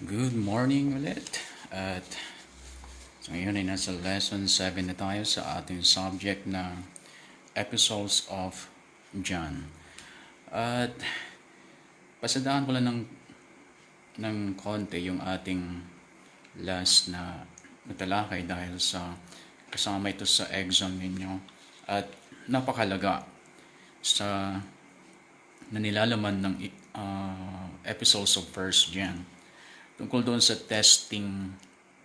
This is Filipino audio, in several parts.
Good morning ulit. At so ngayon ay nasa lesson 7 na tayo sa ating subject na Epistles of John. At pasadaan ko lang ng konti yung ating last na natalakay dahil sa kasama ito sa exam ninyo. At napakalaga sa nanilalaman ng Epistles of 1 John tungkol doon sa testing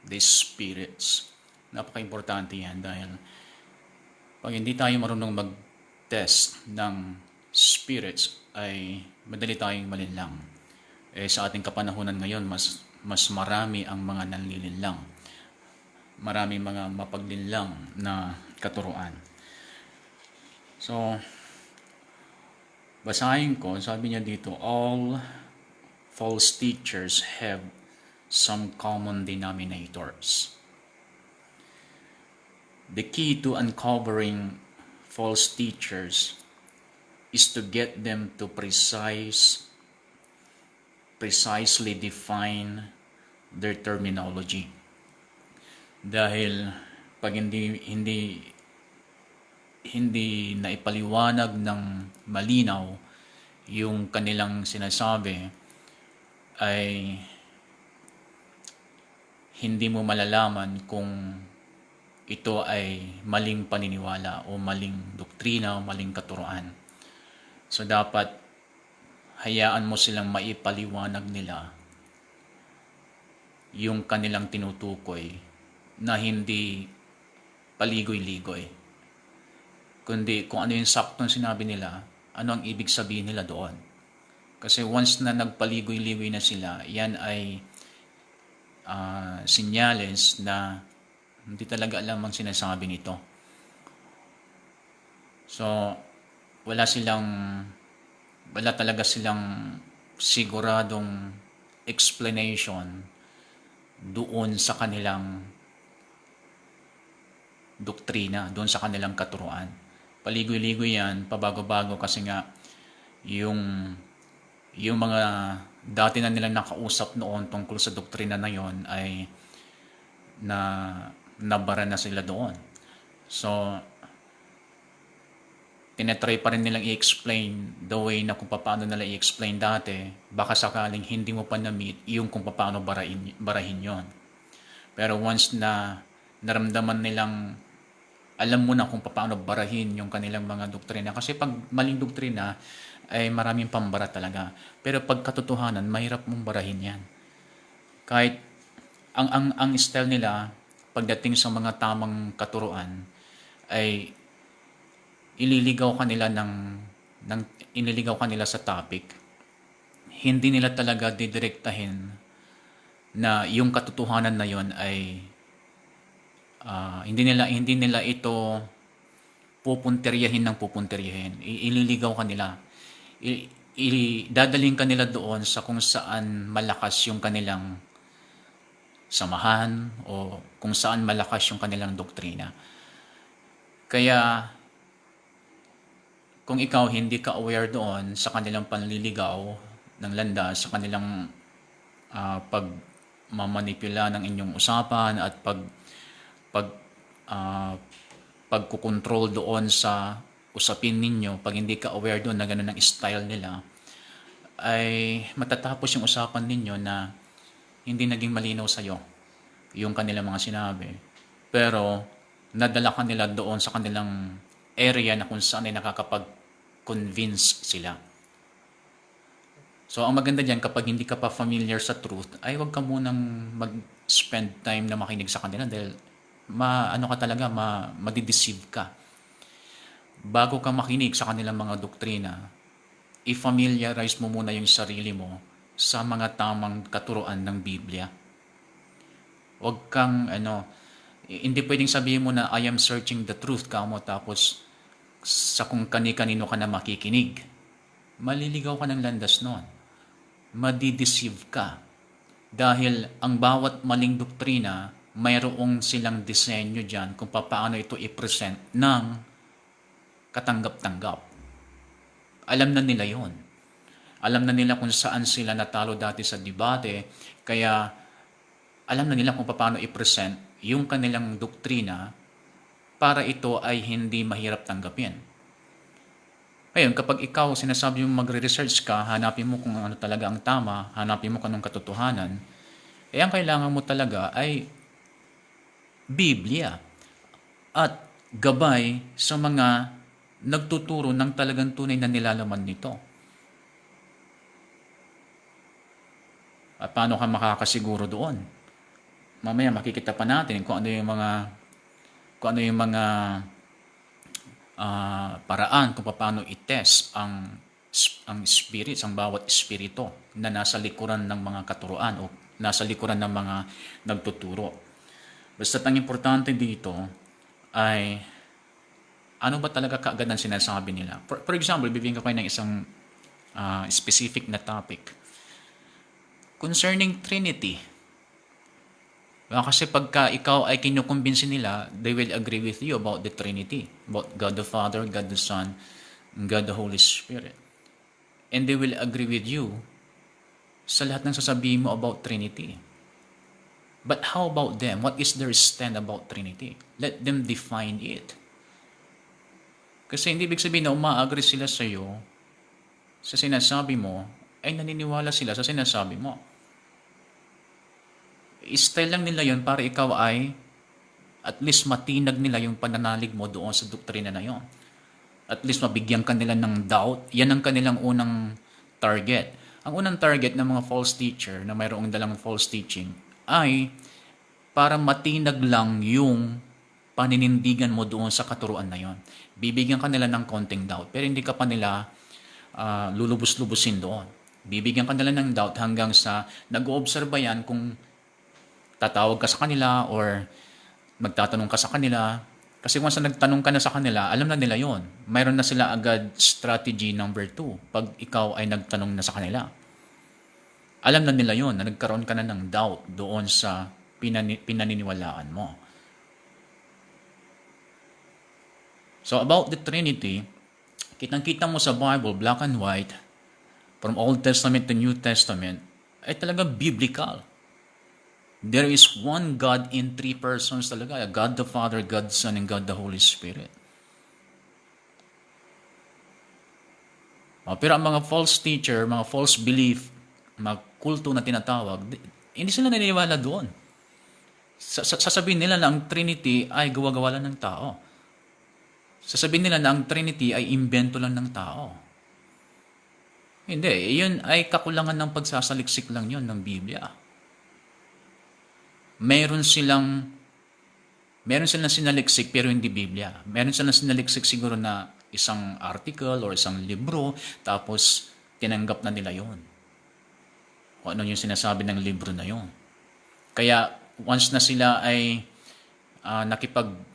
the spirits. Napaka-importante yan dahil pag hindi tayo marunong mag-test ng spirits ay madali tayong malinlang. Sa ating kapanahunan ngayon, mas marami ang mga nanlilinlang. Marami mga mapaglinlang na katuruan. So, basahin ko, sabi niya dito, all false teachers have some common denominators. The key to uncovering false teachers is to get them to precisely define their terminology. Dahil pag hindi naipaliwanag ng malinaw yung kanilang sinasabi, ay hindi mo malalaman kung ito ay maling paniniwala o maling doktrina o maling katuruan. So dapat hayaan mo silang maipaliwanag nila yung kanilang tinutukoy na hindi paligoy-ligoy, kundi kung ano yung saktong sinabi nila, ano ang ibig sabihin nila doon. Kasi once na nagpaligoy-ligoy na sila, yan ay sinyales na hindi talaga alam ang sinasabi nito. So, wala talaga silang siguradong explanation doon sa kanilang doktrina, doon sa kanilang katuruan. Paligoy-ligoy yan, pabago-bago kasi nga yung mga dati na nilang nakausap noon tungkol sa doktrina na yon ay nabara na sila doon. So, tinatry pa rin nilang i-explain the way na kung paano nila i-explain dati, baka sakaling hindi mo pa na-meet yung kung paano barahin yon. Pero once na naramdaman nilang alam mo na kung paano barahin yung kanilang mga doktrina. Kasi pag maling doktrina, ay maraming pambara talaga. Pero pag katotohanan, mahirap mong barahin yan. Kahit ang style nila, pagdating sa mga tamang katuruan, ay iniligaw kanila sa topic. Hindi nila talaga didirektahin na yung katotohanan na yon ay hindi nila ito pupunteryahin ng pupunteryahin. Ililigaw kanila. Dadaling kanila doon sa kung saan malakas yung kanilang samahan o kung saan malakas yung kanilang doktrina. Kaya kung ikaw hindi ka aware doon sa kanilang panliligaw ng landas, sa kanilang pagmamanipula ng inyong usapan at pagkukontrol doon sa usapin ninyo, pag hindi ka aware doon na gano'n ang style nila, ay matatapos yung usapan ninyo na hindi naging malinaw sa'yo yung kanilang mga sinabi. Pero nadala ka nila doon sa kanilang area na kung saan ay nakakapag-convince sila. So ang maganda dyan, kapag hindi ka pa familiar sa truth, ay huwag ka munang mag-spend time na makinig sa kanila dahil madideceive ka. Bago ka makinig sa kanilang mga doktrina, i-familiarize mo muna yung sarili mo sa mga tamang katuruan ng Biblia. Huwag kang, hindi pwedeng sabihin mo na I am searching the truth kamo tapos sa kung kani-kanino ka na makikinig. Maliligaw ka ng landas noon. Madideceive ka. Dahil ang bawat maling doktrina, mayroong silang disenyo dyan kung paano ito i-present ng katanggap-tanggap. Alam na nila yon. Alam na nila kung saan sila natalo dati sa debate, kaya alam na nila kung paano i-present yung kanilang doktrina para ito ay hindi mahirap tanggapin. Ngayon, kapag ikaw sinasabi mo magre-research ka, hanapin mo kung ano talaga ang tama, hanapin mo kung anong katotohanan, ang kailangan mo talaga ay Biblia at gabay sa mga nagtuturo ng talagang tunay na nilalaman nito. At paano ka makakasiguro doon? Mamaya makikita pa natin kung ano yung mga paraan kung paano i-test ang spirits, ang bawat espiritu na nasa likuran ng mga katuruan o nasa likuran ng mga nagtuturo. Basta ang importante dito ay ano ba talaga kaagad ang sinasabi nila. For example, bibigyan ko kayo ng isang specific na topic concerning Trinity. Kasi pagka ikaw ay kinukumbinsi nila, they will agree with you about the Trinity, about God the Father, God the Son, and God the Holy Spirit. And they will agree with you sa lahat ng sasabihin mo about Trinity. But how about them? What is their stand about Trinity? Let them define it. Kasi hindi ibig sabihin na uma-agree sila sa iyo sa sinasabi mo, ay naniniwala sila sa sinasabi mo. Style lang nila yon para ikaw ay at least matinag nila yung pananalig mo doon sa doktrina na yon. At least mabigyan ka nila ng doubt. Yan ang kanilang unang target. Ang unang target ng mga false teacher na mayroong dalang false teaching ay para matinag lang yung paninindigan mo doon sa katuruan na yon. Bibigyan ka nila ng konting doubt pero hindi ka pa nila lulubos-lubusin doon. Bibigyan ka nila ng doubt hanggang sa nag-oobserba yan kung tatawag ka sa kanila or magtatanong ka sa kanila. Kasi kung saan nagtanong ka na sa kanila, alam na nila yon. Mayroon na sila agad strategy number 2 pag ikaw ay nagtanong na sa kanila. Alam na nila yon na nagkaroon ka na ng doubt doon sa pinaniniwalaan mo. So about the Trinity, kitang-kita mo sa Bible, black and white, from Old Testament to New Testament, ay talaga biblical. There is one God in 3 persons talaga. God the Father, God the Son, and God the Holy Spirit. Pero ang mga false teacher, mga false belief, mga kulto na tinatawag, hindi sila naniniwala doon. Sasabihin nila na ang Trinity ay gawa-gawa lang ng tao. Sasabihin nila na ang Trinity ay imbento lang ng tao. Hindi, yun ay kakulangan ng pagsasaliksik lang yun ng Biblia. Meron silang sinaliksik pero hindi Biblia. Meron silang sinaliksik siguro na isang article or isang libro tapos tinanggap na nila yon. Kung ano yung sinasabi ng libro na yon. Kaya once na sila ay nakipag-argue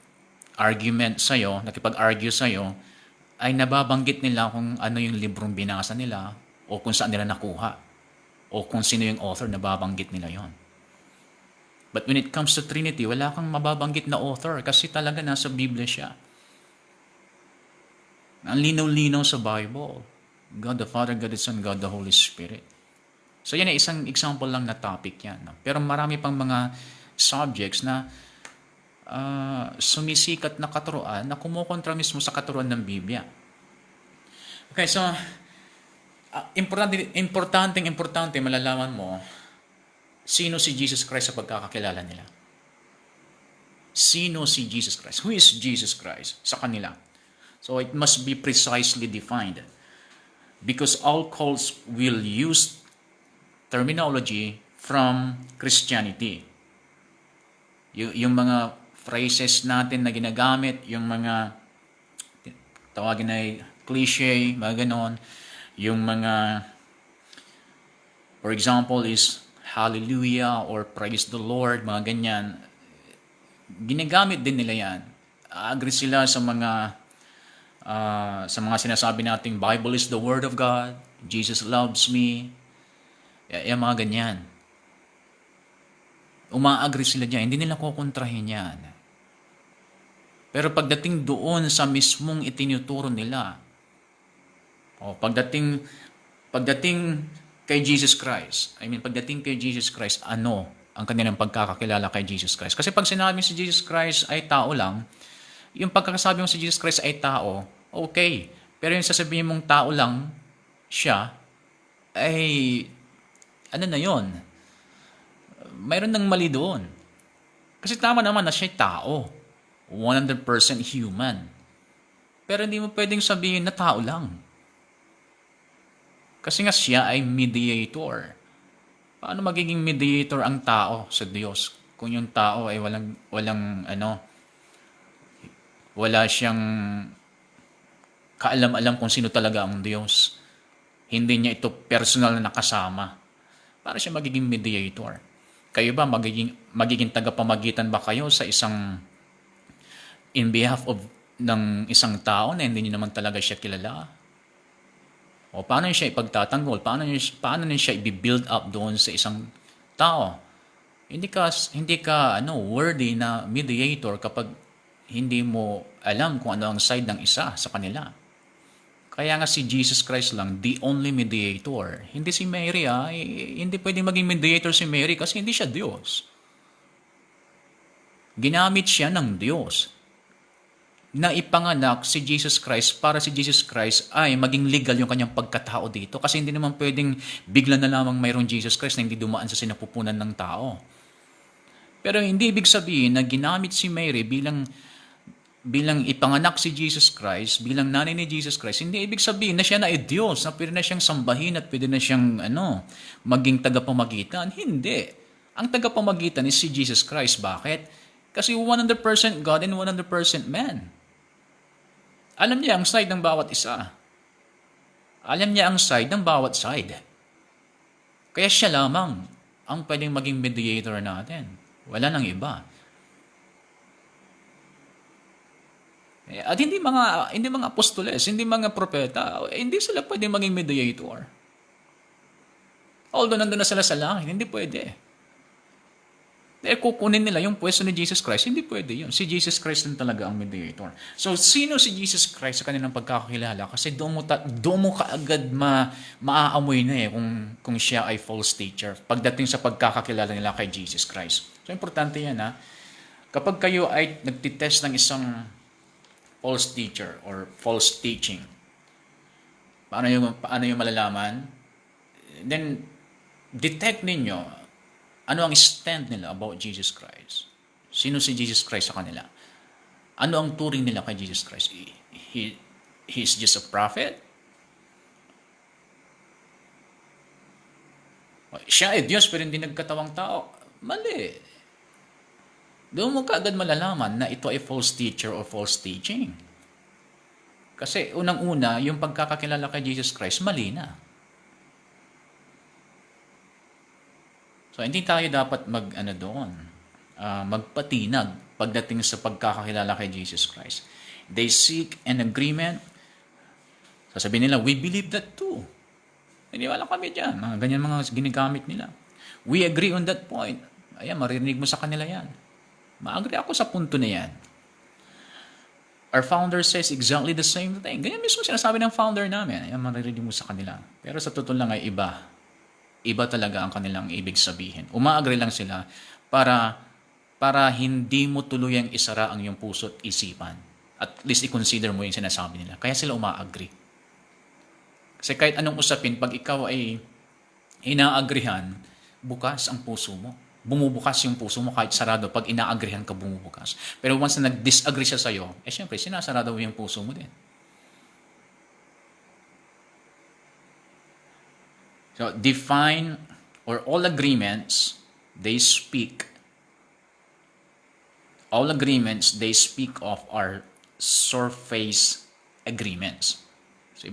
sa'yo, ay nababanggit nila kung ano yung librong binasa nila o kung saan nila nakuha o kung sino yung author, nababanggit nila yon. But when it comes to Trinity, wala kang mababanggit na author kasi talaga nasa Biblia siya. Ang linaw-linaw sa Bible. God the Father, God the Son, God the Holy Spirit. So yan ay isang example lang na topic yan. Pero marami pang mga subjects na sumisikat na katuruan na kumukontra mismo sa katuruan ng Biblia. Okay, so importante malalaman mo sino si Jesus Christ sa pagkakakilala nila. Sino si Jesus Christ? Who is Jesus Christ sa kanila? So it must be precisely defined. Because all cults will use terminology from Christianity. Yung mga phrases natin na ginagamit, yung mga tawagin ay cliche, mga ganon, yung mga, for example, is Hallelujah or Praise the Lord, mga ganyan. Ginagamit din nila yan. Agree sila sa mga sinasabi nating Bible is the Word of God, Jesus loves me, yung mga ganyan. Uma-agree sila dyan. Hindi nila kukontrahin yan. Pero pagdating doon sa mismong itinuturo nila, pagdating Pagdating kay Jesus Christ, pagdating kay Jesus Christ, ano ang kanilang pagkakakilala kay Jesus Christ? Kasi pag sinabi si Jesus Christ ay tao lang, yung pagkakasabi mo si Jesus Christ ay tao, okay. Pero yung sasabihin mong tao lang siya, ay ano na yon? Mayroon ng mali doon. Kasi tama naman na siya tao. 100% human. Pero hindi mo pwedeng sabihin na tao lang. Kasi nga siya ay mediator. Paano magiging mediator ang tao sa Diyos kung yung tao ay wala siyang kaalam-alam kung sino talaga ang Diyos. Hindi niya ito personal na nakasama. Para siya magiging mediator. Kayo ba, magiging tagapamagitan ba kayo sa in behalf of ng isang tao na hindi niyo naman talaga siya kilala? O paano niya siya ipagtatanggol? Paano niya siya i-build up doon sa isang tao? Hindi ka worthy na mediator kapag hindi mo alam kung ano ang side ng isa sa kanila. Kaya nga si Jesus Christ lang, the only mediator. Hindi si Mary, hindi pwedeng maging mediator si Mary kasi hindi siya Diyos. Ginamit siya ng Diyos na ipanganak si Jesus Christ para si Jesus Christ ay maging legal yung kanyang pagkatao dito. Kasi hindi naman pwedeng bigla na lamang mayroong Jesus Christ na hindi dumaan sa sinapupunan ng tao. Pero hindi ibig sabihin na ginamit si Mary bilang ipanganak si Jesus Christ, bilang nanay ni Jesus Christ, hindi ibig sabihin na siya na ay Diyos, na pwede na siyang sambahin at pwede na siyang maging tagapamagitan. Hindi. Ang tagapamagitan is si Jesus Christ. Bakit? Kasi 100% God and 100% man. Alam niya ang side ng bawat isa. Alam niya ang side ng bawat side. Kaya siya lamang ang pwedeng maging mediator natin. Wala nang iba. At hindi mga apostoles, hindi mga propeta, hindi sila pwedeng maging mediator. Although nandun na sila sa langit, hindi pwede. Kukunin nila yung pwesto ni Jesus Christ. Hindi pwede yun. Si Jesus Christ lang talaga ang mediator. So, sino si Jesus Christ sa kanilang pagkakakilala? Kasi doon mo kaagad maaamoy na kung siya ay false teacher pagdating sa pagkakakilala nila kay Jesus Christ. So, importante yan Kapag kayo ay nagtitest ng isang false teacher or false teaching, paano yung malalaman? Then, detect ninyo ano ang stand nila about Jesus Christ? Sino si Jesus Christ sa kanila? Ano ang turing nila kay Jesus Christ? He is just a prophet? Siya ay Diyos pero hindi nagkatawang tao. Mali. Doon mo kaagad malalaman na ito ay false teacher or false teaching. Kasi unang-una, yung pagkakakilala kay Jesus Christ, mali na. So, hindi tayo dapat magpatinag pagdating sa pagkakakilala kay Jesus Christ. They seek an agreement. Sasabihin nila, we believe that too. Naniwala kami dyan. Ganyan mga ginagamit nila. We agree on that point. Ayan, maririnig mo sa kanila yan. Ma-agree ako sa punto na yan. Our founder says exactly the same thing. Ganyan mismo sinasabi ng founder namin. Ayan, maririnig mo sa kanila. Pero sa totoo lang ay iba. Iba talaga ang kanilang ibig sabihin. Umaagree lang sila para hindi mo tuluyang isara ang iyong puso at isipan. At least i-consider mo yung sinasabi nila. Kaya sila umaagree. Kasi kahit anong usapin, pag ikaw ay inaagrihan, bukas ang puso mo. Bumubukas yung puso mo kahit sarado. Pag inaagrihan ka, bumubukas. Pero once na nag-disagree siya sa'yo, syempre, sinasarado mo yung puso mo din. So, define or all agreements, they speak of are surface agreements. So,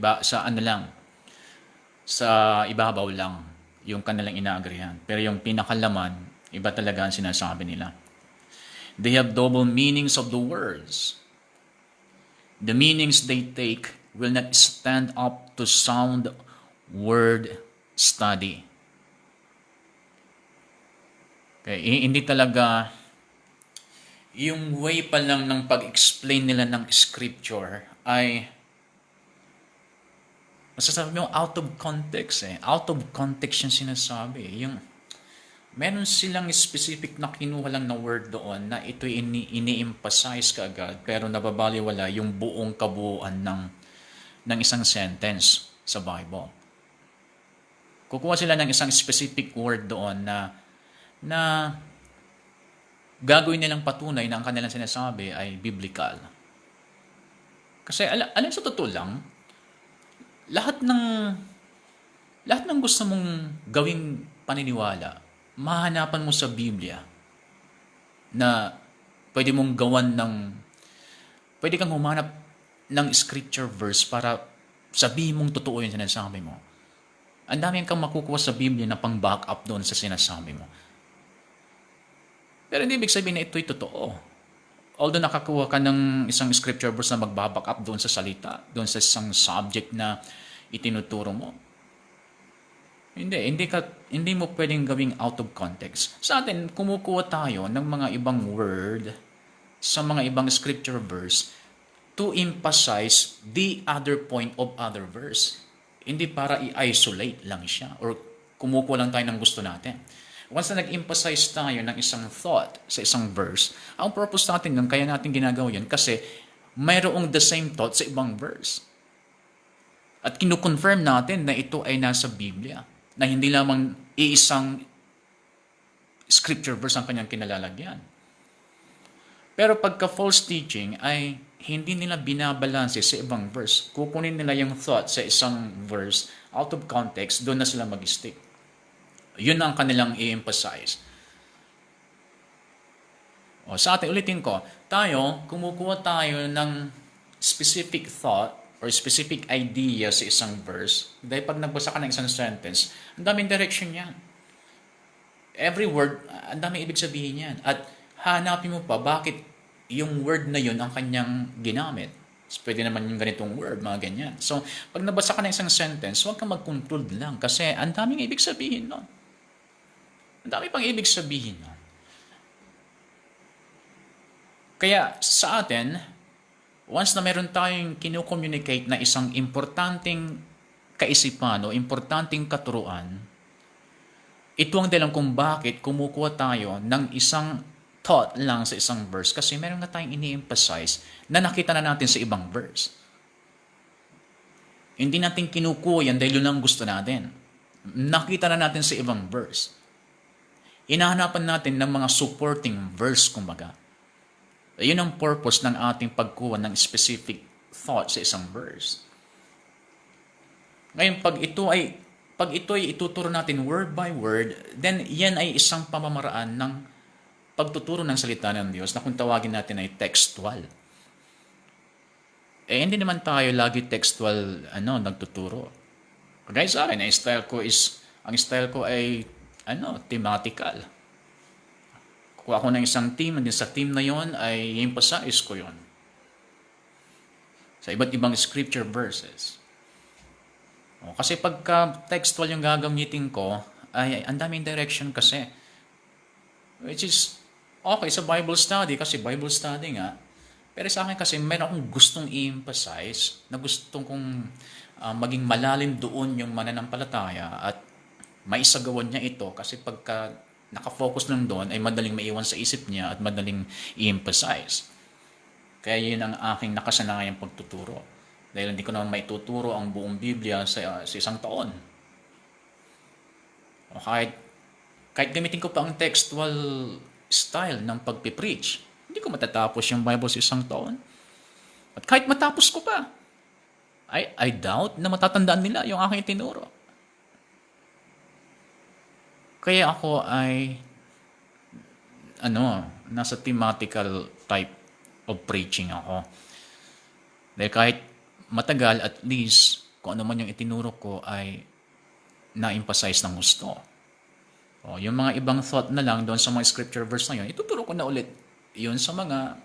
sa ibabaw lang yung kanilang inaagrihan. Pero yung pinakalaman, iba talaga ang sinasabi nila. They have double meanings of the words. The meanings they take will not stand up to sound word study. Okay, hindi talaga yung way pa lang ng pag-explain nila ng scripture ay Masasabi mo out of context eh. Out of context yung sinasabi. Meron silang specific na kinuha lang na word doon na ito ini-emphasize kaagad pero nababaliwala yung buong kabuuan ng isang sentence sa Bible. Kukuha sila ng isang specific word doon na gagawin nilang patunay na ang kanilang sinasabi ay biblical. Kasi alam sa totoo lang, lahat ng gusto mong gawing paniniwala, mahanapan mo sa Biblia na pwede kang humanap ng scripture verse para sabihin mong totoo yung sinasabi mo. Ang dami kang makukuha sa Biblia na pang back up doon sa sinasabi mo. Pero hindi ibig sabihin na ito'y totoo. Although nakakuha ka ng isang scripture verse na magbaback up doon sa salita, doon sa isang subject na itinuturo mo. Hindi mo pwedeng gawing out of context. Sa atin, kumukuha tayo ng mga ibang word sa mga ibang scripture verse to emphasize the other point of other verse. Hindi para i-isolate lang siya or kumukuha lang tayo ng gusto natin. Once na nag-emphasize tayo ng isang thought sa isang verse, ang purpose natin nun, kaya natin ginagawa yun, kasi mayroong the same thought sa ibang verse. At kinukonfirm natin na ito ay nasa Biblia, na hindi lamang iisang scripture verse ang kanyang kinalalagyan. Pero pagka false teaching ay hindi nila binabalanse sa ibang verse. Kukunin nila yung thought sa isang verse out of context, doon na sila mag-stick. Yun ang kanilang i-emphasize. Sa atin, ulitin ko, kumukuha tayo ng specific thought or specific idea sa isang verse. Dahil pag nagbasa ka ng isang sentence, ang daming direction yan. Every word, ang daming ibig sabihin yan. At hanapin mo pa bakit yung word na yun ang kanyang ginamit. So, pwede naman yung ganitong word, mga ganyan. So, pag nabasa ka ng isang sentence, huwag kang mag-conclude lang kasi ang daming ibig sabihin nun. Ang dami pang ibig sabihin nun. Kaya sa atin, once na meron tayong kinu-communicate na isang importanteng kaisipan o importanteng katuruan, ito ang dahilan kung bakit kumukuha tayo ng isang thought lang sa isang verse kasi meron na tayong ini-emphasize na nakita na natin sa ibang verse. Hindi natin kinukuha yan dahil yun ang gusto natin. Nakita na natin sa ibang verse. Hinahanapan natin ng mga supporting verse, kumbaga. Yun ang purpose ng ating pagkuha ng specific thought sa isang verse. Ngayon, pag ito ay ituturo natin word by word, then yan ay isang pamamaraan ng pagtuturo ng salita ng Diyos na kung tawagin natin ay textual. Hindi naman tayo lagi textual nagtuturo. Kagaya sa akin, ang style ko ay thematical. Kuha ko ng isang team, and sa team na yon ay emphasize ko yon sa iba't ibang scripture verses. Kasi pagka textual yung gagamitin ko, ay ang daming direction kasi. Which is okay sa Bible study, kasi Bible study nga. Pero sa akin kasi meron akong gustong i-emphasize, na gustong kong maging malalim doon yung mananampalataya at maisagawan niya ito kasi pagka nakafocus lang doon ay madaling maiwan sa isip niya at madaling i-emphasize. Kaya yun ang aking nakasanayang pagtuturo. Dahil hindi ko naman maituturo ang buong Biblia sa isang taon. O kahit gamitin ko pa ang textual style ng pagpipreach, hindi ko matatapos yung Bible sa isang taon. At kahit matapos ko pa, I doubt na matatandaan nila yung aking tinuro. Kaya ako ay nasa thematical type of preaching ako. Dahil kahit matagal, at least kung ano man yung itinuro ko ay na-emphasize ng gusto. Yung mga ibang thought na lang doon sa mga scripture verse na yun, ituturo ko na ulit yun sa mga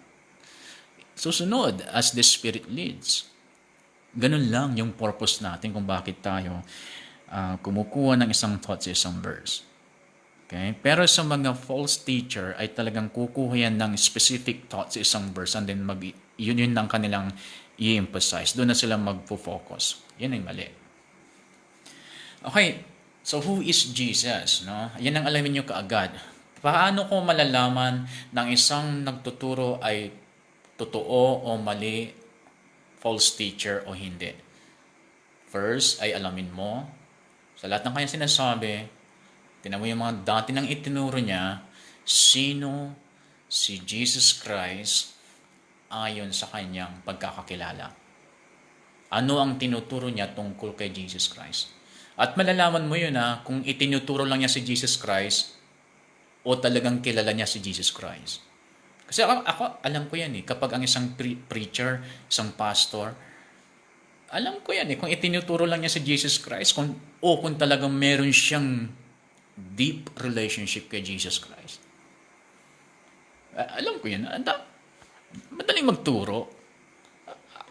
susunod as the Spirit leads. Ganun lang yung purpose natin kung bakit tayo kumukuha ng isang thought sa isang verse. Okay? Pero sa mga false teacher ay talagang kukuha yan ng specific thought sa isang verse and then yun ang kanilang i-emphasize. Doon na sila magpo-focus. Yan ay mali. Okay, so who is Jesus? No? Yan ang alamin nyo kaagad. Paano ko malalaman ng isang nagtuturo ay totoo o mali, false teacher o hindi? First ay alamin mo, sa lahat ng kanyang sinasabi, tinan mo yung mga dati nang itinuro niya, sino si Jesus Christ ayon sa kanyang pagkakakilala. Ano ang tinuturo niya tungkol kay Jesus Christ. At malalaman mo yun kung itinuturo lang niya si Jesus Christ o talagang kilala niya si Jesus Christ. Kasi ako alam ko yan kapag ang isang preacher, isang pastor, alam ko yan kung itinuturo lang niya si Jesus Christ kung talagang meron siyang deep relationship kay Jesus Christ. Alam ko yan. Madaling magturo.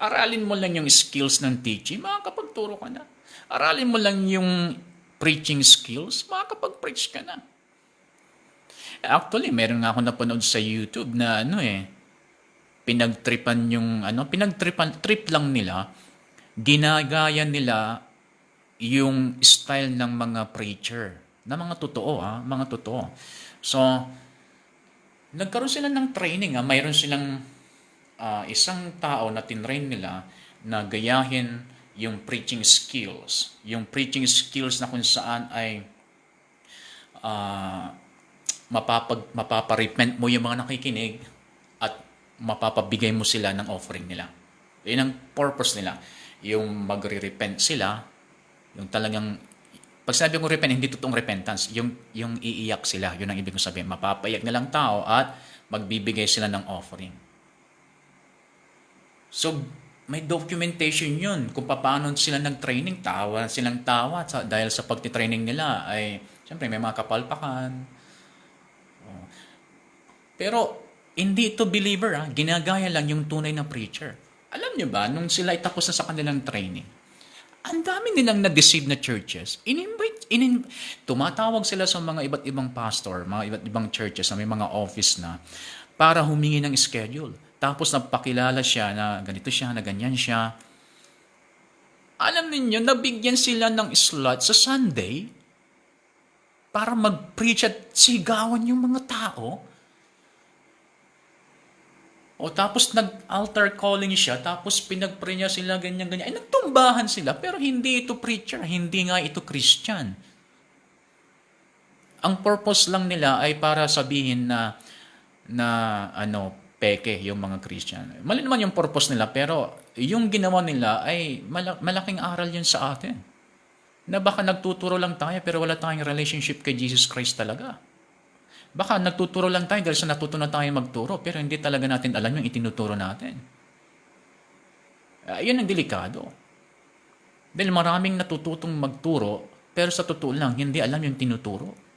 Aralin mo lang yung skills ng teaching, makakapagturo ka na. Aralin mo lang yung preaching skills, makakapag-preach ka na. Actually, meron nga ako napanood sa YouTube na trip lang nila, ginagaya nila yung style ng mga preacher, na mga totoo. So, nagkaroon sila ng training, mayroon silang isang tao na tinrain nila na gayahin yung preaching skills. Yung preaching skills na kung saan ay mapaparepent mo yung mga nakikinig at mapapabigay mo sila ng offering nila. Yun ang purpose nila. Yung magre-repent sila, yung talagang, pag sabi ko repent, hindi totoong repentance, yung iiyak sila, yun ang ibig kong sabihin. Mapapaiyak nilang tao at magbibigay sila ng offering. So, may documentation yun kung paano sila nag-training, silang tawa dahil sa pagtitraining nila ay, siyempre may mga kapalpakan. Pero, hindi ito believer ginagaya lang yung tunay na preacher. Alam nyo ba, nung sila ay tapos na sa kanilang training, ang dami nilang na-deceive na churches. Tumatawag sila sa mga iba't ibang pastor, mga iba't ibang churches na may mga office na para humingi ng schedule. Tapos napakilala siya na ganito siya, na ganyan siya. Alam niyo, nabigyan sila ng slot sa Sunday para mag-preach at sigawan yung mga tao. O tapos nag-altar calling siya, tapos pinag-pray niya sila ganyan-ganyan. Ay, nagtumbahan sila, pero hindi ito preacher, hindi nga ito Christian. Ang purpose lang nila ay para sabihin na peke yung mga Christian. Mali naman yung purpose nila, pero yung ginawa nila ay malaking aral yun sa atin. Na baka nagtuturo lang tayo pero wala tayong relationship kay Jesus Christ talaga. Baka nagtuturo lang tayo dahil sa natuto na tayo magturo pero hindi talaga natin alam yung itinuturo natin. Yun ang delikado. Dahil maraming natututong magturo pero sa totoo lang hindi alam yung tinuturo.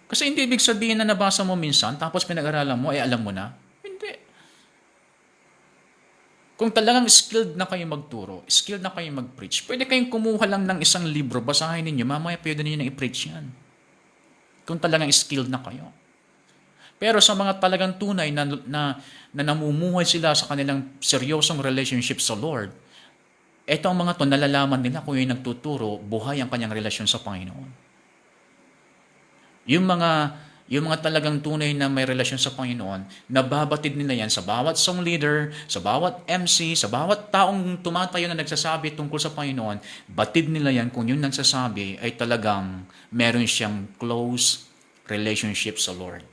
Kasi hindi ibig sabihin na nabasa mo minsan, tapos pinag-aralan mo, ay alam mo na. Hindi. Kung talagang skilled na kayo magturo, skilled na kayo mag-preach, pwede kayong kumuha lang ng isang libro, basahin ninyo, mamaya pwede ninyo na i-preach yan. Kung talagang skilled na kayo. Pero sa mga talagang tunay na namumuhay sila sa kanilang seryosong relationship sa Lord, eto ang mga to, nalalaman nila kung yung nagtuturo, buhay ang kanyang relasyon sa Panginoon. Yung mga talagang tunay na may relasyon sa Panginoon, nababatid nila yan sa bawat song leader, sa bawat MC, sa bawat taong tumatayo na nagsasabi tungkol sa Panginoon, batid nila yan kung yung nagsasabi ay talagang meron siyang close relationship sa Lord.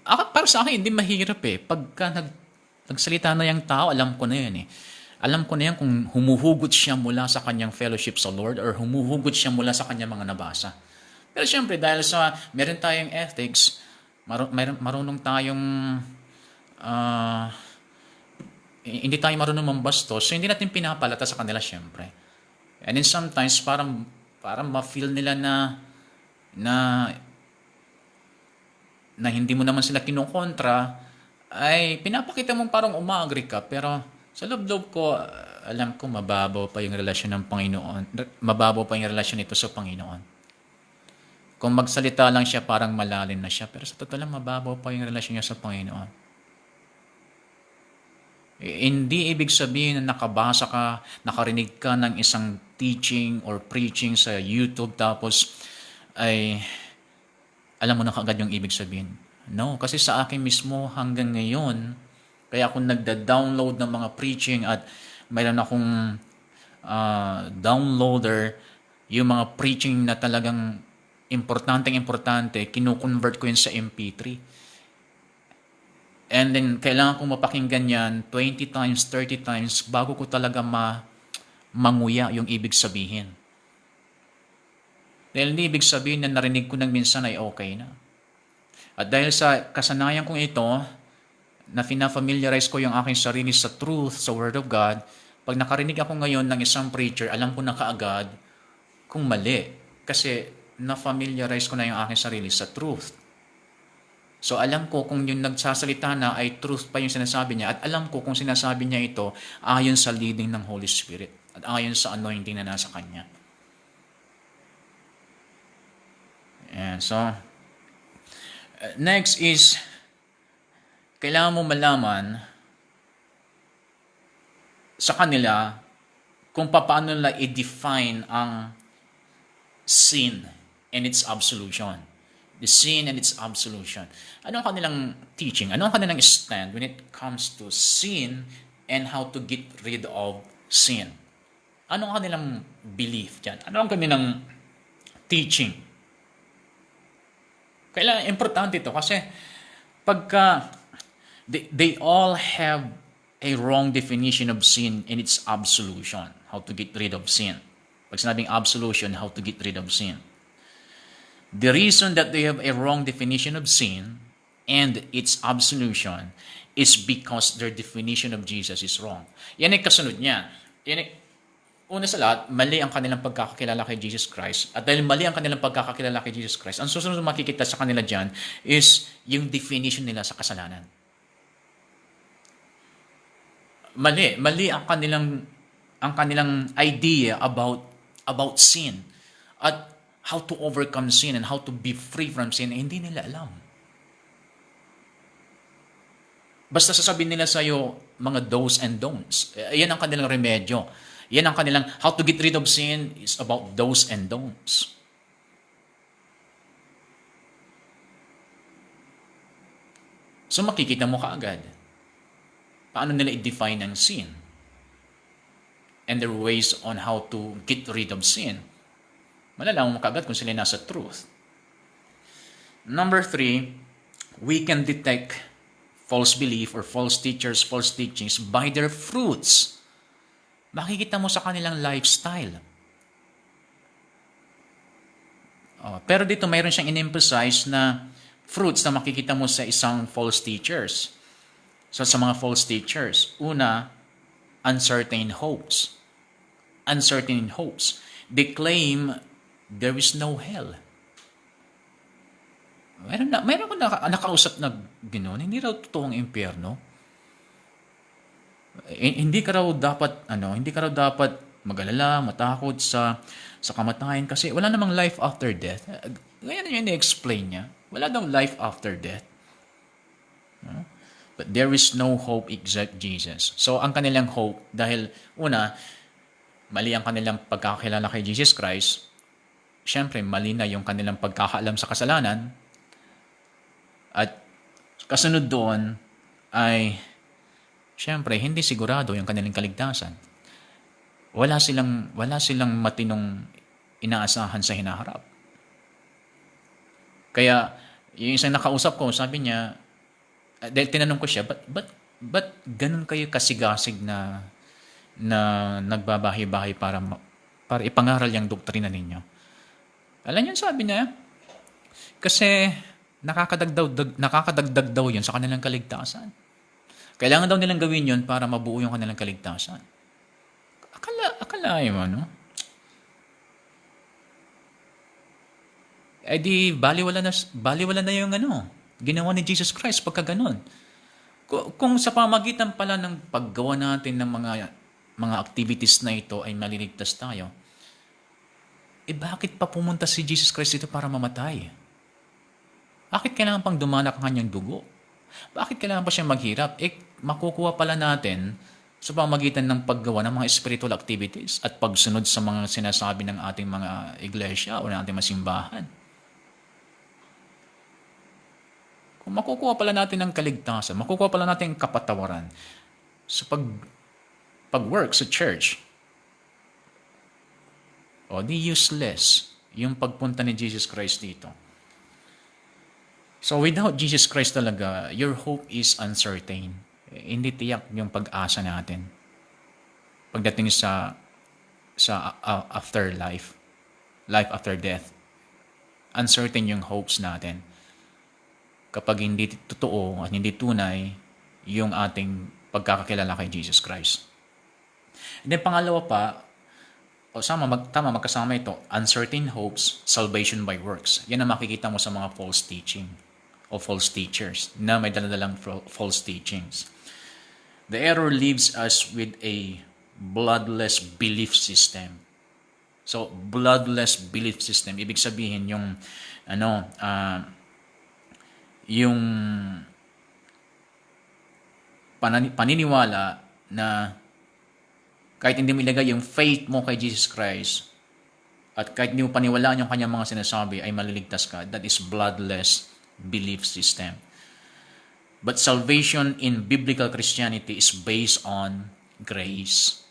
Para sa akin, hindi mahirap Pagka nagsalita na yung tao, alam ko na yan Alam ko na yan kung humuhugot siya mula sa kanyang fellowship sa Lord or humuhugot siya mula sa kanyang mga nabasa. Pero siyempre, dahil sa meron tayong ethics, marunong tayong hindi tayo marunong mambastos, so hindi natin pinapalata sa kanila siyempre. And then sometimes, parang ma-feel nila na hindi mo naman sila kinukontra, ay pinapakita mong parang umaagree ka, pero sa loob-loob ko, alam ko mababaw pa yung relasyon ng Panginoon. Mababaw pa yung relasyon nito sa Panginoon. Kung magsalita lang siya, parang malalim na siya. Pero sa totoo lang, mababaw pa yung relasyon niya sa Panginoon. Hindi ibig sabihin na nakabasa ka, nakarinig ka ng isang teaching or preaching sa YouTube tapos ay alam mo na kaagad yung ibig sabihin. No, kasi sa akin mismo hanggang ngayon, kaya ako nagda-download ng mga preaching at mayroon akong downloader, yung mga preaching na talagang importante, kinukonvert ko yun sa MP3. And then, kailangan kong mapakinggan yan 20 times, 30 times bago ko talaga manguya yung ibig sabihin. Dahil hindi ibig sabihin na narinig ko ng minsan ay okay na. At dahil sa kasanayan kong ito, na fina-familiarize ko yung aking sarili sa truth, sa Word of God, pag nakarinig ako ngayon ng isang preacher, alam ko na kaagad kung mali. Kasi na-familiarize ko na yung aking sarili sa truth. So alam ko kung yung nagsasalita na ay truth pa yung sinasabi niya at alam ko kung sinasabi niya ito ayon sa leading ng Holy Spirit at ayon sa anointing na nasa Kanya. And so, next is, kailangan mo malaman sa kanila kung paano nila i-define ang sin and its absolution. The sin and its absolution. Ano ang kanilang teaching? Ano ang kanilang stand when it comes to sin and how to get rid of sin? Ano ang kanilang belief dyan? Ano ang kanilang teaching? Kailangan, importante ito kasi pagka they all have a wrong definition of sin and its absolution. How to get rid of sin. Pag sinabing absolution, how to get rid of sin. The reason that they have a wrong definition of sin and its absolution is because their definition of Jesus is wrong. Yan ay kasunod niya. Una sa lahat, mali ang kanilang pagkakakilala kay Jesus Christ. At dahil mali ang kanilang pagkakakilala kay Jesus Christ, ang susunod na makikita sa kanila dyan is yung definition nila sa kasalanan. Mali ang kanilang idea about sin at how to overcome sin and how to be free from sin, hindi nila alam. Basta sasabihin nila sa iyo mga do's and don'ts. Yan ang kanilang remedyo. Yan ang kanilang, how to get rid of sin is about do's and don'ts. So makikita mo kaagad paano nila i-define ang sin and their ways on how to get rid of sin. Malalaman mo kaagad kung sila nasa truth. Number 3, we can detect false belief or false teachers, false teachings by their fruits. Makikita mo sa kanilang lifestyle. Pero dito mayroon siyang in-emphasize na fruits na makikita mo sa isang false teachers. So sa mga false teachers, una, uncertain hopes. Uncertain hopes. They claim there is no hell. Mayroon ko nakausap na gano'n, hindi raw totoong impyerno. Hindi ka raw dapat mag-alala, matakot sa kamatayan kasi wala namang life after death. Ngayon yun i-explain niya. Wala daw life after death. But there is no hope except Jesus. So ang kanilang hope, dahil una, mali ang kanilang pagkakakilala kay Jesus Christ, syempre mali na yung kanilang pagkakaalam sa kasalanan, at kasunod doon ay syempre, hindi sigurado yung kanilang kaligtasan. Wala silang matinong inaasahan sa hinaharap. Kaya, yung isang nakausap ko, sabi niya, dahil tinanong ko siya, ba't ganun kayo kasigasig na nagbabahay-bahay para ipangaral yung doktrina ninyo? Alam niyo, sabi niya, kasi nakakadagdag daw yun sa kanilang kaligtasan. Kailangan daw nilang gawin yun para mabuo yung kanilang kaligtasan. Akalain mo, no? Eh di, baliwala na yung ginawa ni Jesus Christ pagka ganun. Kung sa pamagitan pala ng paggawa natin ng mga activities na ito ay maliligtas tayo, bakit pa pumunta si Jesus Christ dito para mamatay? Bakit kailangan pang dumanak ang kanyang dugo? Bakit kailangan pa siya maghirap? makukuha pala natin sa pamamagitan ng paggawa ng mga spiritual activities at pagsunod sa mga sinasabi ng ating mga iglesia o ng ating mga simbahan. Kung makukuha pala natin ang kaligtasan, makukuha pala natin ang kapatawaran sa pag-work sa church, o di useless yung pagpunta ni Jesus Christ dito. So without Jesus Christ talaga, your hope is uncertain. Hindi tiyak yung pag-asa natin pagdating sa afterlife, life after death. Uncertain yung hopes natin kapag hindi totoo at hindi tunay yung ating pagkakakilala kay Jesus Christ. And then pangalawa pa, magkasama ito, uncertain hopes, salvation by works. Yan ang makikita mo sa mga false teaching o false teachers na may daladalang false teachings. The error leaves us with a bloodless belief system. So, bloodless belief system, ibig sabihin yung yung paniniwala na kahit hindi mo ilagay yung faith mo kay Jesus Christ at kahit hindi mo paniwalaan yung kanyang mga sinasabi ay maliligtas ka, that is bloodless belief system. But salvation in biblical Christianity is based on grace.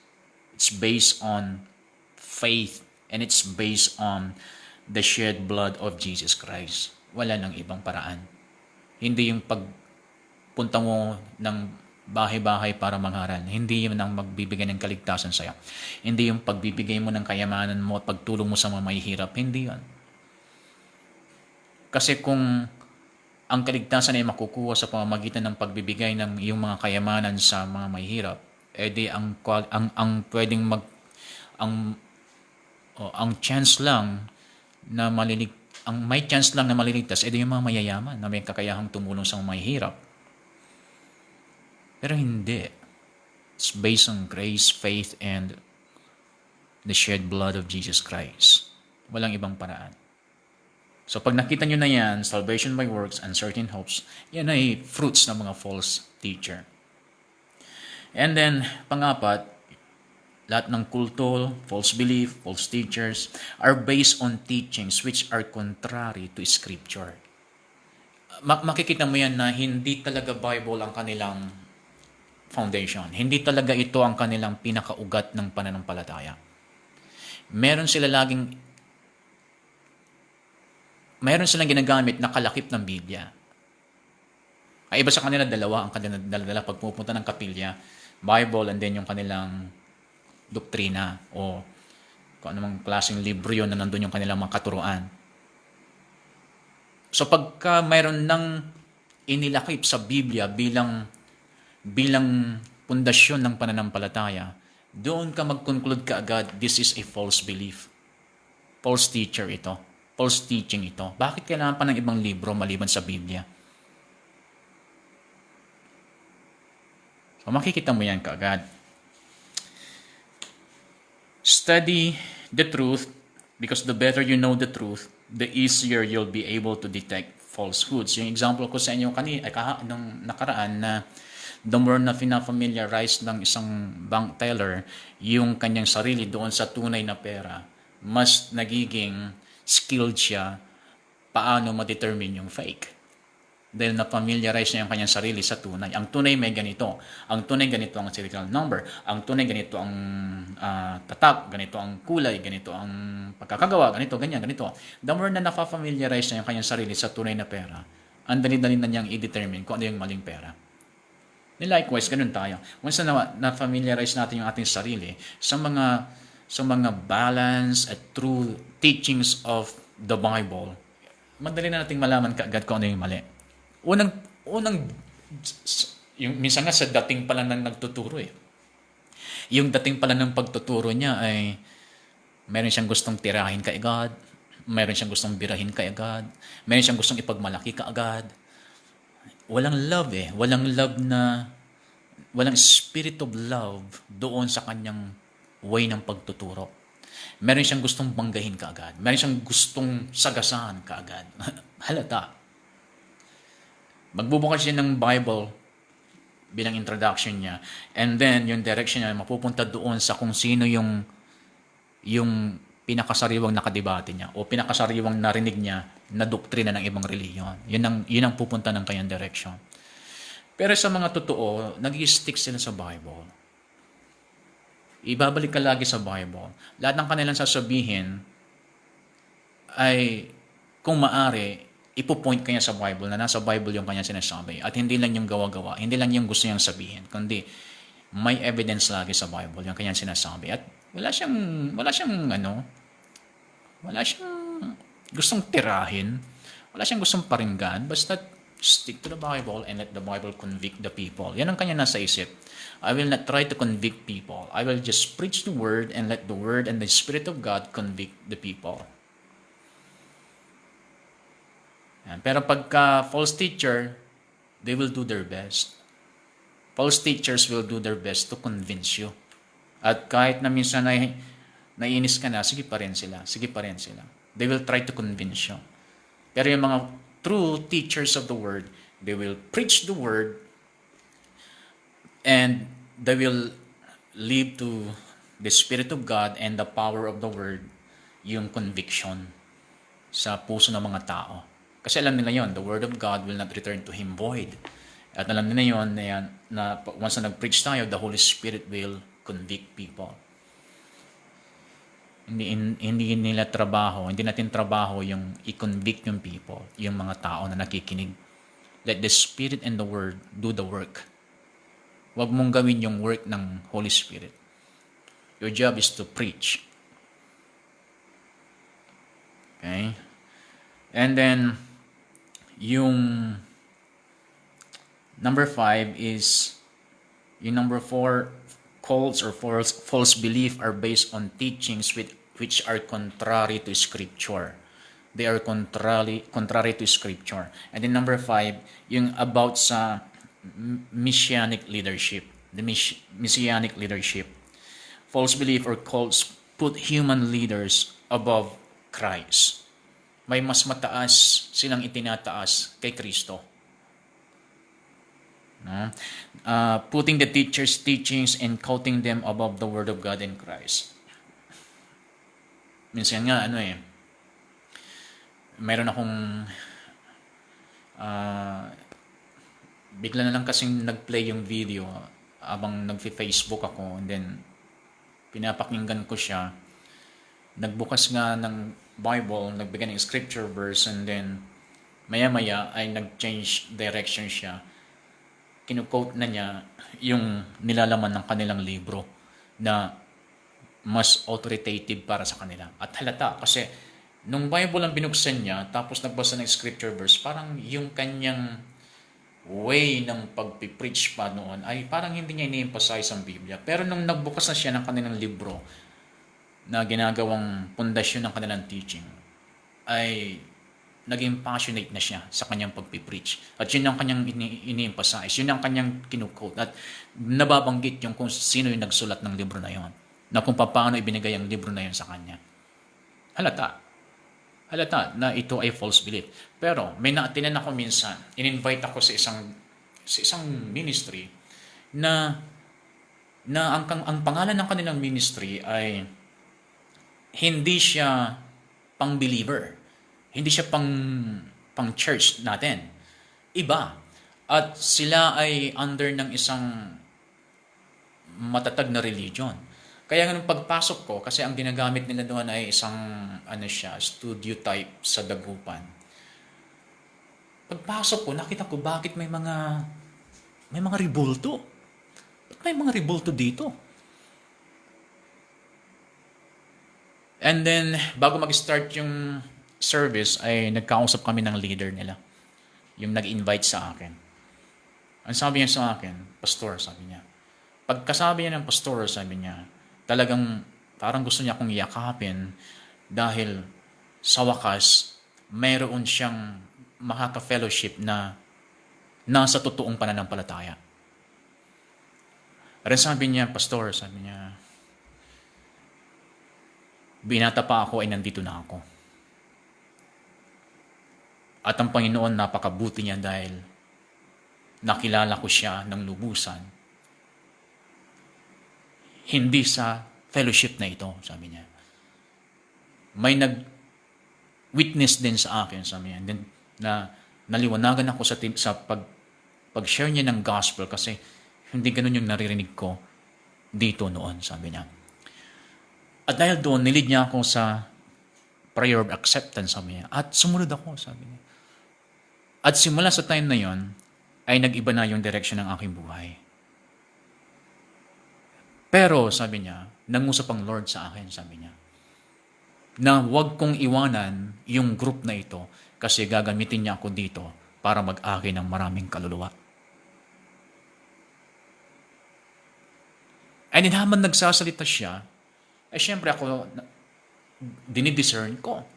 It's based on faith and it's based on the shed blood of Jesus Christ. Wala nang ibang paraan. Hindi yung pagpunta mo ng bahay-bahay para mangaral. Hindi yun ang magbibigay ng kaligtasan sa'yo. Hindi yung pagbibigay mo ng kayamanan mo at pagtulong mo sa mga mahihirap. Hindi yun. Kasi kung ang kaligtasan ay makukuha sa pamamagitan ng pagbibigay ng iyong mga kayamanan sa mga mahihirap, edi ang pwedeng ang chance lang na may chance lang na maliligtas edi yung mga mayayaman na may kakayahang tumulong sa mga mahihirap. Pero hindi. It's based on grace, faith, and the shed blood of Jesus Christ. Walang ibang paraan. So pag nakita nyo na yan, salvation by works, uncertain hopes, yan ay fruits ng mga false teacher. And then, pangapat, lahat ng kulto, false belief, false teachers are based on teachings which are contrary to Scripture. Makikita mo yan na hindi talaga Bible ang kanilang foundation. Hindi talaga ito ang kanilang pinakaugat ng pananampalataya. Meron silang ginagamit na kalakip ng Biblia. Ay iba sa kanila, dalawa ang kanilang dala pag pupunta ng kapilya, Bible and then yung kanilang doktrina o kung anumang klaseng libro yun na nandun yung kanilang mga katuruan. So pagka mayroon nang inilakip sa Biblia bilang pundasyon ng pananampalataya, doon ka mag-conclude ka agad, this is a false belief. False teacher ito. False teaching ito. Bakit kailangan pa ng ibang libro maliban sa Biblia? So makikita mo yan kaagad. Study the truth because the better you know the truth, the easier you'll be able to detect falsehoods. Yung example ko sa inyo nung nakaraan na the more na familiarize ng isang bank teller yung kanyang sarili doon sa tunay na pera, mas nagiging skilled siya paano ma-determine yung fake. Dahil na-familiarize niya yung kanyang sarili sa tunay. Ang tunay may ganito. Ang tunay ganito ang serial number. Ang tunay ganito ang tatak. Ganito ang kulay. Ganito ang pagkakagawa. Ganito, ganyan, ganito. The more na na-familiarize niya yung kanyang sarili sa tunay na pera, ang dali-dali na niyang i-determine kung ano yung maling pera. And likewise, ganun tayo. Once na-familiarize natin yung ating sarili sa mga balance at true teachings of the Bible, madali na nating malaman kaagad kung ano yung mali. Yung minsan nga sa dating pala ng nagtuturo Yung dating pala ng pagtuturo niya ay meron siyang gustong tirahin kaagad, meron siyang gustong birahin kaagad, meron siyang gustong ipagmalaki kaagad. Walang love walang spirit of love doon sa kanyang way ng pagtuturo. Meron siyang gustong banggahin kaagad. Meron siyang gustong sagasahan kaagad. Halata. Magbubukas siya ng Bible, bilang introduction niya. And then, yung direction niya, mapupunta doon sa kung sino yung pinakasariwang nakadebate niya o pinakasariwang narinig niya na doktrina ng ibang reliyon. Yun ang pupunta ng kanyang direction. Pero sa mga totoo, nag-stick sila sa Bible. Ibabalik ka lagi sa Bible. Lahat ng kanilang sasabihin ay, kung maari, ipopoint kanya sa Bible na nasa Bible yung kanya sinasabi. At hindi lang yung gawa-gawa, hindi lang yung gusto niyang sabihin, kundi may evidence lagi sa Bible yung kanyang sinasabi. At wala siyang gustong tirahin, wala siyang gustong paringgan, basta stick to the Bible and let the Bible convict the people. Yan ang kanya nasa isip. I will not try to convict people. I will just preach the Word and let the Word and the Spirit of God convict the people. Yan. Pero pagka false teacher, they will do their best. False teachers will do their best to convince you. At kahit na minsan ay naiinis ka na, sige pa rin sila. They will try to convince you. Pero yung mga true teachers of the Word, they will preach the Word and they will leave to the Spirit of God and the power of the Word yung conviction sa puso ng mga tao. Kasi alam nila yon, the Word of God will not return to Him void. At alam nila yon na once na nag-preach tayo, the Holy Spirit will convict people. Hindi natin trabaho yung i-convict yung people, yung mga tao na nakikinig. Let the Spirit and the Word do the work. Huwag mong gawin yung work ng Holy Spirit. Your job is to preach. Okay? And then, yung number 5 is, yung number 4, cults or false belief are based on teachings which are contrary to Scripture. They are contrary to Scripture. And then number 5, yung about sa messianic leadership. The messianic leadership. False belief or cults put human leaders above Christ. May mas mataas silang itinataas kay Kristo. Putting the teacher's teachings and quoting them above the Word of God and Christ. Minsan nga, mayroon akong bigla na lang kasing nag-play yung video abang nag-Facebook ako, and then pinapakinggan ko siya. Nagbukas nga ng Bible, nagbigay ng scripture verse, and then maya-maya ay nag-change direction siya. Kinu-quote na niya yung nilalaman ng kanilang libro na mas authoritative para sa kanila. At halata kasi nung Bible ang binuksan niya tapos nagbasa ng scripture verse, parang yung kanyang way ng pagpipreach pa noon ay parang hindi niya ini-emphasize ang Biblia. Pero nung nagbukas na siya ng kanilang libro na ginagawang pundasyon ng kanilang teaching, ay naging passionate na siya sa kanyang pagpipreach. At yun ang kanyang ini-emphasize. Yun ang kanyang kinuquote. At nababanggit yung kung sino yung nagsulat ng libro na yon. Na kung paano ibinigay ang libro na yon sa kanya. Halata na ito ay false belief. Pero may naatinan ako minsan, in-invite ako sa isang ministry na ang pangalan ng kanilang ministry ay hindi siya pang-believer. Hindi siya pang church natin. Iba. At sila ay under ng isang matatag na religion. Kaya nga nung pagpasok ko, kasi ang ginagamit nila doon ay isang studio type sa dagupan. Pagpasok ko, nakita ko bakit may mga ribulto. Ba't may mga ribulto dito? And then, bago mag-start yung service, ay nagkausap kami ng leader nila. Yung nag-invite sa akin. Ang sabi niya sa akin, pastor, sabi niya. Pagkasabi niya ng pastor, sabi niya, talagang parang gusto niya akong yakapin dahil sa wakas, mayroon siyang makaka-fellowship na nasa totoong pananampalataya. Rin sabi niya, pastor, sabi niya, binata pa ako ay nandito na ako. At ang Panginoon napakabuti niya dahil nakilala ko siya ng lubusan, hindi sa fellowship na ito, sabi niya. May nag-witness din sa akin, sabi niya, na naliwanagan ako sa pag-share niya ng gospel kasi hindi ganun yung naririnig ko dito noon, sabi niya. At dahil doon, nilid niya ako sa prayer of acceptance, sabi niya. At sumunod ako, sabi niya. At simula sa time na yon, ay nag-iba na yung direction ng aking buhay. Pero, sabi niya, nangusap ang Lord sa akin, sabi niya, na huwag kong iwanan yung group na ito kasi gagamitin niya ako dito para mag-akin ng maraming kaluluwa. And then habang nagsasalita siya, ay syempre ako, dinidiscern ko.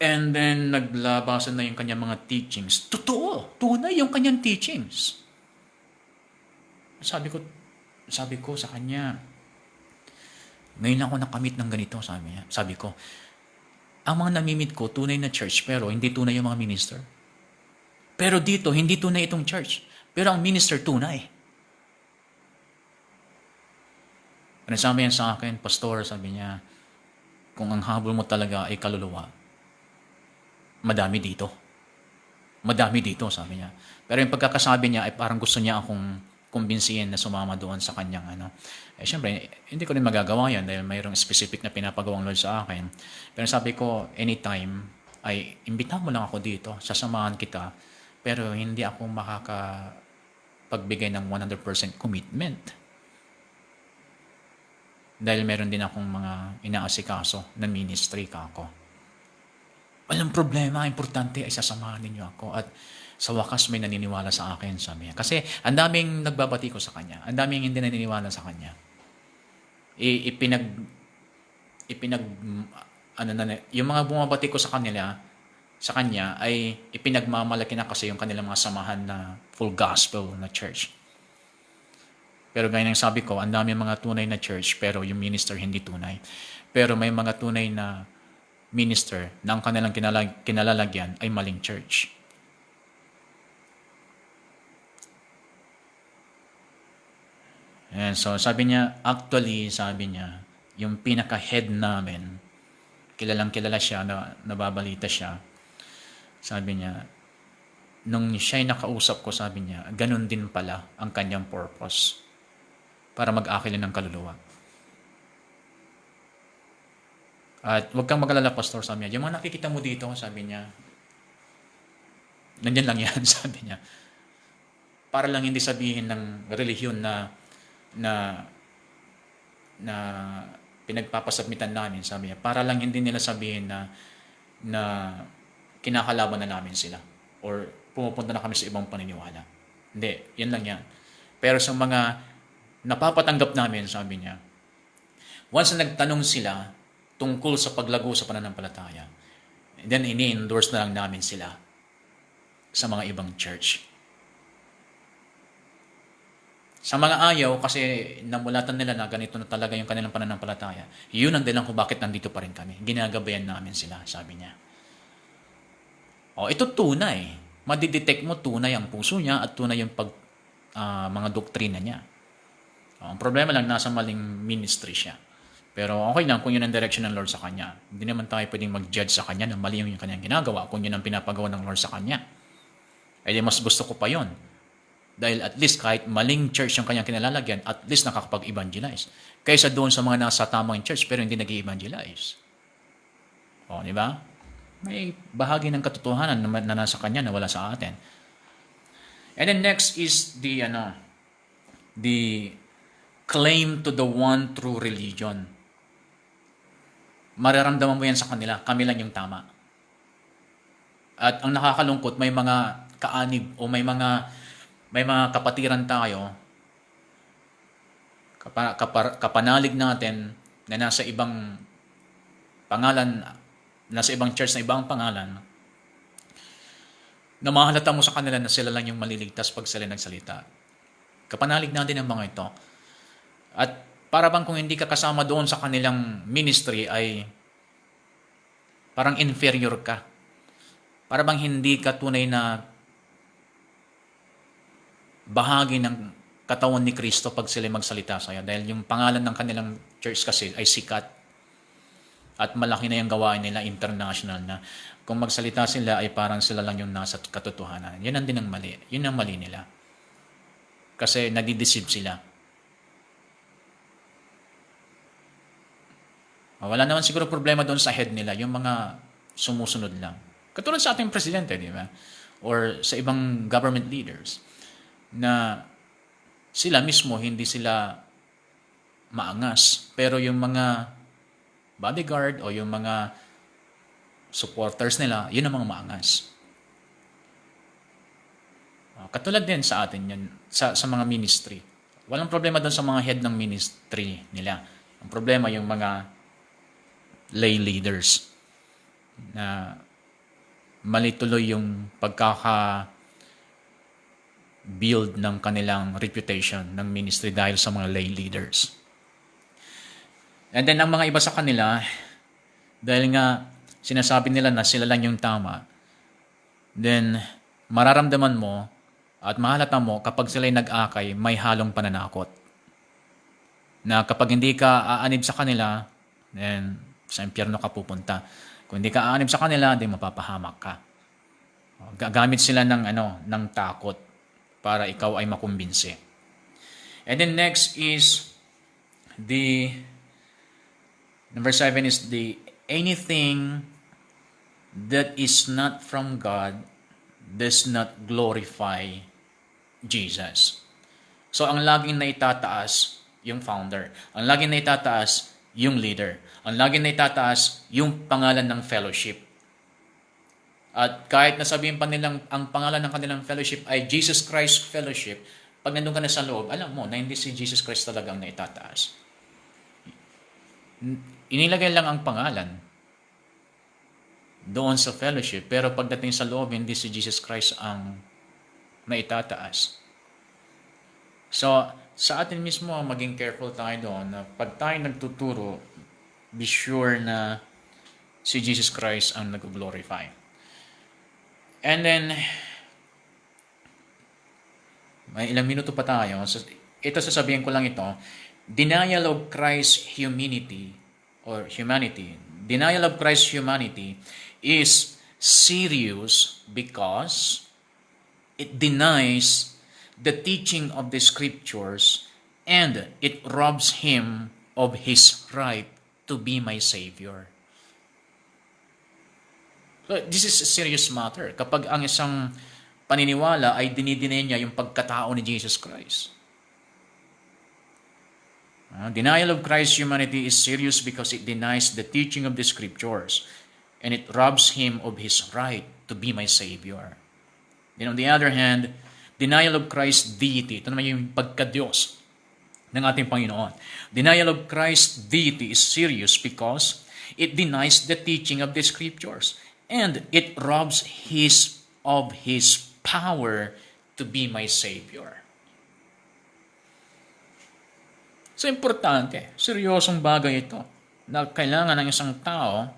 And then naglabasan na yung kanyang mga teachings. Totoo, tunay yung kanyang teachings. Sabi ko sa kanya, ngayon ako nakamit ng ganito, sabi niya. Sabi ko, ang mga namimit ko, tunay na church, pero hindi tunay yung mga minister. Pero dito, hindi tunay itong church. Pero ang minister, tunay. Ano sabi yan sa akin, pastor, sabi niya, kung ang habol mo talaga ay kaluluwa, madami dito. Madami dito, sabi niya. Pero yung pagkakasabi niya ay parang gusto niya akong kumbinsihin na sumama doon sa kanyang ano. Eh syempre, hindi ko rin magagawa yan dahil mayroong specific na pinapagawang Lord sa akin. Pero sabi ko, anytime, ay imbitahan mo lang ako dito, sasamahan kita, pero hindi ako makakapagbigay ng 100% commitment. Dahil meron din akong mga inaasikaso na ministry ka ako. Walang problema, importante ay sasamahan ninyo ako at sa wakas may naniniwala sa akin, sabi niya. Kasi ang daming nagbabati ko sa kanya, ang daming hindi naniniwala sa kanya. Yung mga bumabati ko sa kanya ay ipinagmamalaki na kasi yung kanilang mga samahan na full gospel na church. Pero gaya ng sabi ko, ang dami mga tunay na church pero yung minister hindi tunay. Pero may mga tunay na minister na ang kanilang kinalalagyan ay maling church. And so sabi niya, yung pinaka-head namin, kilala siya, nababalita siya. Sabi niya, nung siya'y nakausap ko, sabi niya, ganun din pala ang kanyang purpose para mag-akila ng kaluluwa. At huwag kang mag-alala, pastor, sabi niya. Yung mga nakikita mo dito, sabi niya, nandyan lang yan, sabi niya. Para lang hindi sabihin ng relihiyon na pinagpapasubmitan namin, sabi niya. Para lang hindi nila sabihin na kinakalaban na namin sila or pumupunta na kami sa ibang paniniwala. Hindi, yan lang yan. Pero sa mga napapatanggap namin, sabi niya, once na nagtanong sila tungkol sa paglago sa pananampalataya, then ini-endorse na lang namin sila sa mga ibang church. Sa mga ayaw, kasi namulatan nila na ganito na talaga yung kanilang pananampalataya, yun ang dahilan kung bakit nandito pa rin kami. Ginagabayan namin sila, sabi niya. Ito tunay. Madidetect mo tunay ang puso niya at tunay yung mga doktrina niya. Ang problema lang, nasa maling ministry siya. Pero okay lang kung yun ang direction ng Lord sa kanya. Hindi naman tayo pwedeng mag-judge sa kanya na mali yung kanyang ginagawa kung yun ang pinapagawa ng Lord sa kanya. Di mas gusto ko pa yun. Dahil at least kahit maling church yung kanyang kinalalagyan, at least nakakapag-evangelize. Kaysa doon sa mga nasa tamang church pero hindi nag-i-evangelize. Di ba? May bahagi ng katotohanan na nasa kanya na wala sa atin. And then next is the claim to the one true religion. Mararamdaman mo yan sa kanila, kami lang yung tama. At ang nakakalungkot, may mga kaanib o may mga kapatiran tayo, kapanalig natin na nasa ibang pangalan, nasa ibang church na ibang pangalan, na mahalata mo sa kanila na sila lang yung maliligtas pag sila nagsalita. Kapanalig natin ang mga ito. At para bang kung hindi ka kasama doon sa kanilang ministry ay parang inferior ka. Para bang hindi ka tunay na bahagi ng katawan ni Kristo pag sila magsalita sa'yo. Dahil yung pangalan ng kanilang church kasi ay sikat at malaki na yung gawain nila, international na. Kung magsalita sila ay parang sila lang yung nasa katotohanan. Yan ang din ang mali. Yun ang mali nila. Kasi nadideceive sila. Wala naman siguro problema doon sa head nila, yung mga sumusunod lang. Katulad sa ating presidente, di ba? Or sa ibang government leaders na sila mismo hindi sila maangas. Pero yung mga bodyguard o yung mga supporters nila, yun ang mga maangas. Katulad din sa atin yan, sa mga ministry. Walang problema doon sa mga head ng ministry nila. Ang problema yung mga lay leaders na mali tuloy yung pagkaka-build ng kanilang reputation ng ministry dahil sa mga lay leaders. And then ang mga iba sa kanila, dahil nga sinasabi nila na sila lang yung tama, then mararamdaman mo at mahalata mo kapag sila'y nag-akay, may halong pananakot. Na kapag hindi ka aanib sa kanila, then sa impyerno ka pupunta. Kung hindi ka aanib sa kanila, hindi mapapahamak ka. Gagamit sila ng takot para ikaw ay makumbinsi. And then next is number 7 is anything that is not from God does not glorify Jesus. So ang laging naitataas yung founder. Ang laging naitataas yung leader. Ang laging naitataas yung pangalan ng fellowship. At kahit nasabihin pa nilang ang pangalan ng kanilang fellowship ay Jesus Christ Fellowship, pag nandun ka na sa loob, alam mo na hindi si Jesus Christ talagang naitataas. Inilagay lang ang pangalan doon sa fellowship, pero pagdating sa loob, hindi si Jesus Christ ang naitataas. So, sa atin mismo, maging careful tayo doon na pag tayo nagtuturo, be sure na si Jesus Christ ang nag-glorify. And then, may ilang minuto pa tayo. So, ito sasabihin ko lang ito. Denial of Christ's humanity or humanity. Denial of Christ's humanity is serious because it denies the teaching of the scriptures and it robs him of his right to be my Savior. So, this is a serious matter. Kapag ang isang paniniwala ay dinidinay niya yung pagkatao ni Jesus Christ. Denial of Christ's humanity is serious because it denies the teaching of the scriptures and it robs him of his right to be my Savior. Then on the other hand, denial of Christ's deity, ito naman yung pagka-Diyos ng ating Panginoon. Denial of Christ's deity is serious because it denies the teaching of the scriptures and it robs of his power to be my Savior. So, importante, seryosong bagay ito na kailangan ng isang tao,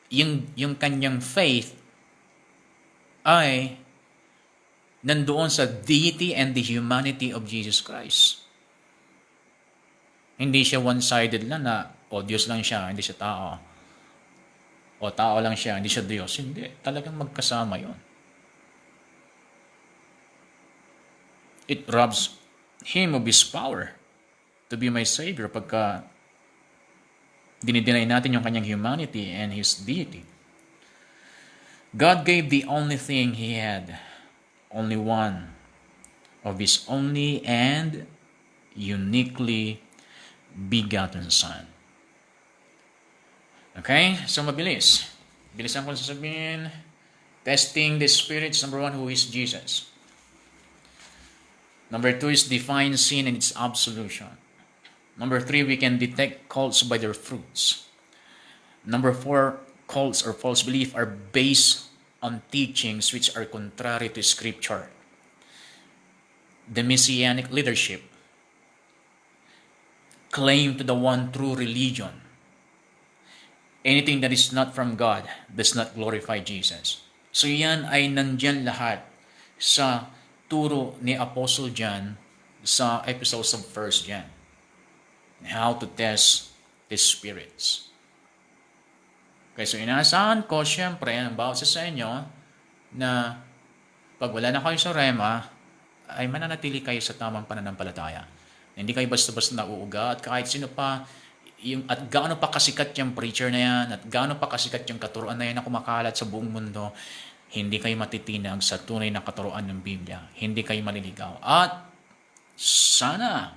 yung kanyang faith ay nandoon sa deity and the humanity of Jesus Christ. Hindi siya one-sided lang na, Diyos lang siya, hindi siya tao. O tao lang siya, hindi siya Diyos. Hindi. Talagang magkasama yon. It robs him of his power to be my Savior pagka dinideny natin yung kanyang humanity and his deity. God gave the only thing he had, only one, of his only and uniquely begotten Son. Okay? So, mabilis. Bilisan ko sasabihin. Testing the spirits. Number 1, who is Jesus? Number 2 is define sin and its absolution. Number 3, we can detect cults by their fruits. Number 4, cults or false belief are based on teachings which are contrary to Scripture. The Messianic leadership claim to the one true religion. Anything that is not from God does not glorify Jesus. So yan ay nandyan lahat sa turo ni Apostle John sa episodes of 1 John. How to test the spirits. Okay, so inaasahan ko, syempre, ang bawat isa sa inyo, na pag wala na kayo sa Rema, ay mananatili kayo sa tamang pananampalataya. Hindi kayo basta-basta nauuga at kahit sino pa, at gaano pa kasikat yung preacher na yan, at gaano pa kasikat yung katuruan na yan na kumakalat sa buong mundo, hindi kayo matitinag sa tunay na katuruan ng Biblia. Hindi kayo maliligaw. At sana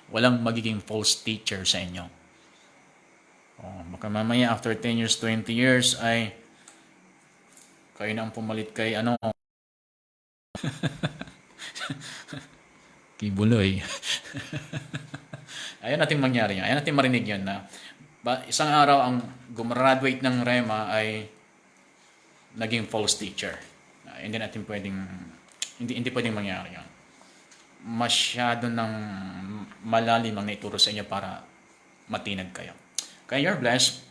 walang magiging false teacher sa inyo. Baka mamaya after 10 years, 20 years ay kayo na ang pumalit kay Kibuloy. Ayaw natin mangyari yun. Ayaw natin marinig yun na isang araw ang gumraduate ng Rema ay naging false teacher. Hindi natin hindi pwedeng mangyari yun. Masyado ng malalim ang naituro sa inyo para matinag kayo. Kaya you're blessed.